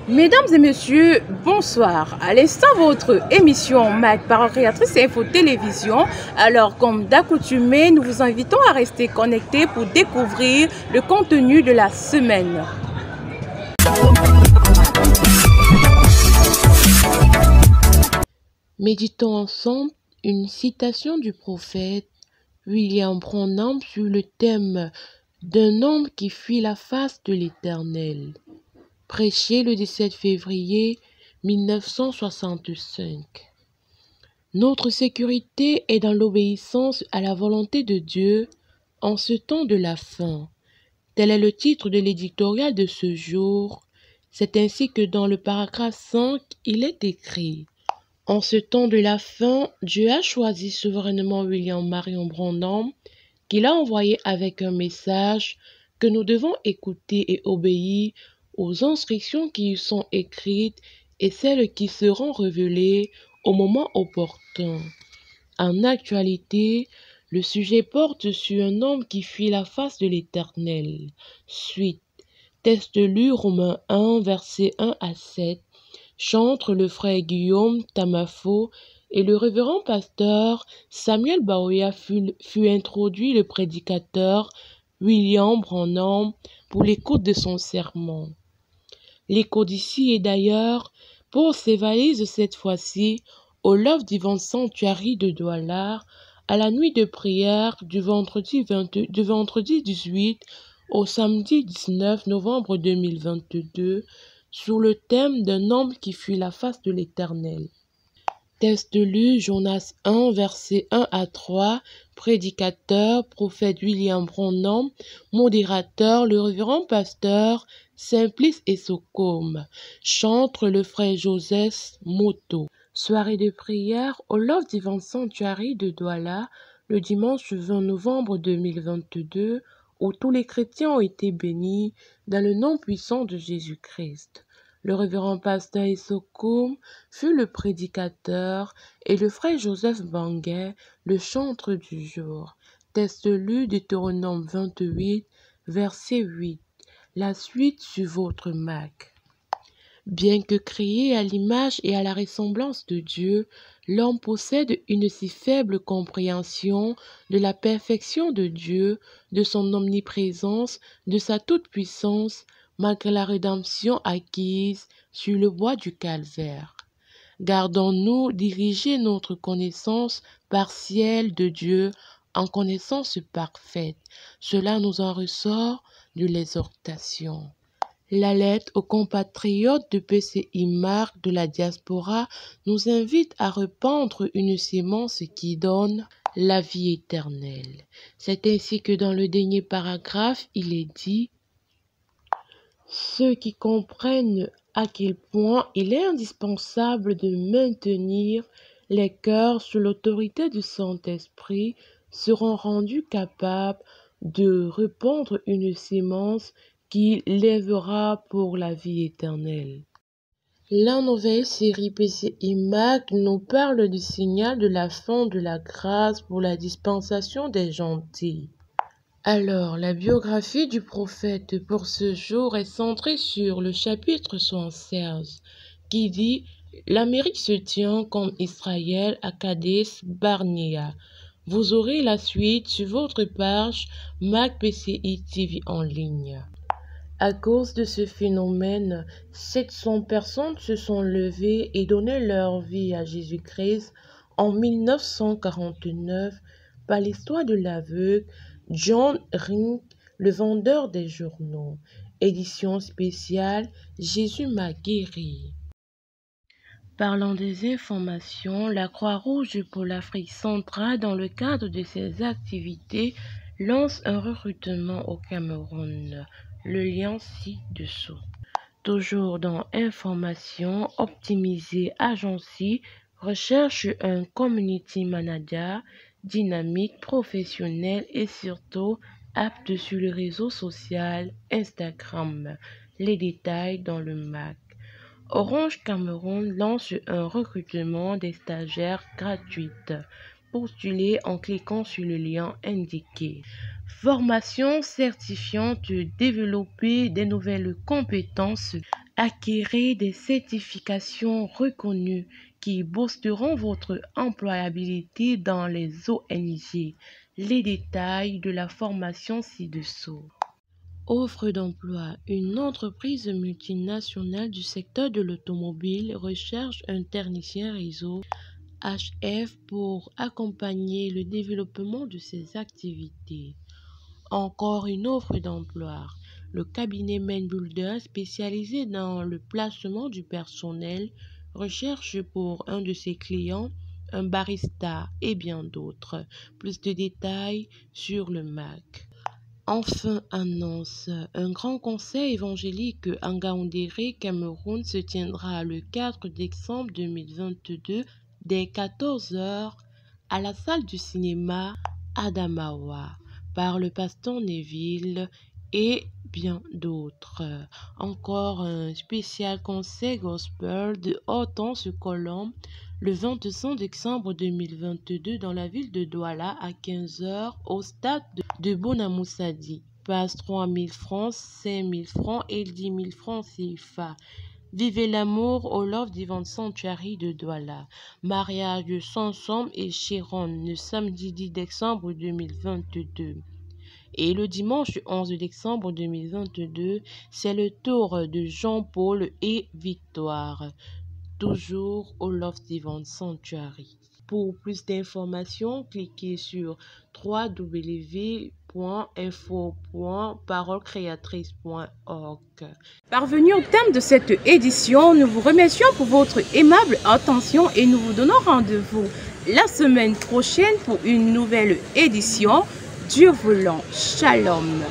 Mesdames et messieurs, bonsoir. À l'instant, votre émission MAC, parole créatrice et Info Télévision. Alors, comme d'accoutumé, nous vous invitons à rester connectés pour découvrir le contenu de la semaine. Méditons ensemble une citation du prophète William Branham sur le thème d'un homme qui fuit la face de l'Éternel. Prêché le 17 février 1965. Notre sécurité est dans l'obéissance à la volonté de Dieu en ce temps de la fin. Tel est le titre de l'éditorial de ce jour. C'est ainsi que dans le paragraphe 5, il est écrit: en ce temps de la fin, Dieu a choisi souverainement William Marion Branham, qu'il a envoyé avec un message que nous devons écouter et obéir aux instructions qui y sont écrites et celles qui seront révélées au moment opportun. En actualité, le sujet porte sur un homme qui fuit la face de l'Éternel. Suite. Texte lu Romains 1, versets 1 à 7. Chantre le frère Guillaume Tamafo et le révérend pasteur Samuel Baoya fut introduit le prédicateur William Branham pour l'écoute de son sermon. L'écho d'ici est d'ailleurs pour ses valises cette fois-ci au Love Divine Sanctuary de Douala à la nuit de prière du vendredi 18 au samedi 19 novembre 2022 sur le thème d'un homme qui fuit la face de l'Éternel. Texte lu Jonas 1, versets 1 à 3, prédicateur, prophète William Branham, modérateur, le révérend pasteur Simplice et Socome, chantre le frère Joseph Moto. Soirée de prière au Love Divine Sanctuary de Douala le dimanche 20 novembre 2022 où tous les chrétiens ont été bénis dans le nom puissant de Jésus-Christ. Le révérend pasteur Socome fut le prédicateur et le frère Joseph Banguet le chantre du jour. Texte lu Deutéronome 28, verset 8. La suite sur votre Mac. Bien que créé à l'image et à la ressemblance de Dieu, l'homme possède une si faible compréhension de la perfection de Dieu, de son omniprésence, de sa toute-puissance, malgré la rédemption acquise sur le bois du calvaire. Gardons-nous diriger notre connaissance partielle de Dieu en connaissance parfaite. Cela nous en ressort de l'exhortation. La lettre aux compatriotes de PCI Marc de la diaspora nous invite à répandre une sémence qui donne la vie éternelle. C'est ainsi que dans le dernier paragraphe, il est dit « Ceux qui comprennent à quel point il est indispensable de maintenir les cœurs sous l'autorité du Saint-Esprit seront rendus capables de répandre une sémence qui lèvera pour la vie éternelle. » La nouvelle série PCI Mac nous parle du signal de la fin de la grâce pour la dispensation des gentils. Alors, la biographie du prophète pour ce jour est centrée sur le chapitre 76 qui dit « L'Amérique se tient comme Israël à Kadesh Barnea ». Vous aurez la suite sur votre page Mac PCI TV en ligne. À cause de ce phénomène, 700 personnes se sont levées et donné leur vie à Jésus-Christ en 1949 par l'histoire de l'aveugle John Rink, le vendeur des journaux. Édition spéciale Jésus m'a guéri. Parlant des informations, la Croix-Rouge pour l'Afrique centrale, dans le cadre de ses activités, lance un recrutement au Cameroun. Le lien ci-dessous. Toujours dans Information, optimiser agency, recherche un community manager dynamique, professionnel et surtout apte sur le réseau social Instagram. Les détails dans le Mac. Orange Cameroun lance un recrutement des stagiaires gratuites. Postulez en cliquant sur le lien indiqué. Formation certifiante de développer des nouvelles compétences Acquérez des certifications reconnues qui boosteront votre employabilité dans les ONG. Les détails de la formation ci-dessous. Offre d'emploi. Une entreprise multinationale du secteur de l'automobile recherche un technicien réseau HF pour accompagner le développement de ses activités. Encore une offre d'emploi. Le cabinet Main Builder, spécialisé dans le placement du personnel, recherche pour un de ses clients un barista et bien d'autres. Plus de détails sur le MAC. Enfin, annonce, un grand conseil évangélique à Ngaoundéré, Cameroun, se tiendra le 4 décembre 2022 dès 14 h à la salle du cinéma Adamawa par le pasteur Neville et bien d'autres. Encore un spécial conseil gospel de Hortense Colombe le 25 décembre 2022 dans la ville de Douala à 15 h au stade de Bonamoussadi. Passe 3 000 francs, 5 000 francs et 10 000 francs CFA. Vivez l'amour au Love Divine Sanctuary de Douala. Mariage de Sansom et Chiron le samedi 10 décembre 2022. Et le dimanche 11 décembre 2022, c'est le tour de Jean-Paul et Victoire. Toujours au Love Divine Sanctuary. Pour plus d'informations, cliquez sur www.info.parolecreatrice.org. Parvenu au terme de cette édition, nous vous remercions pour votre aimable attention et nous vous donnons rendez-vous la semaine prochaine pour une nouvelle édition. Dieu voulant, shalom.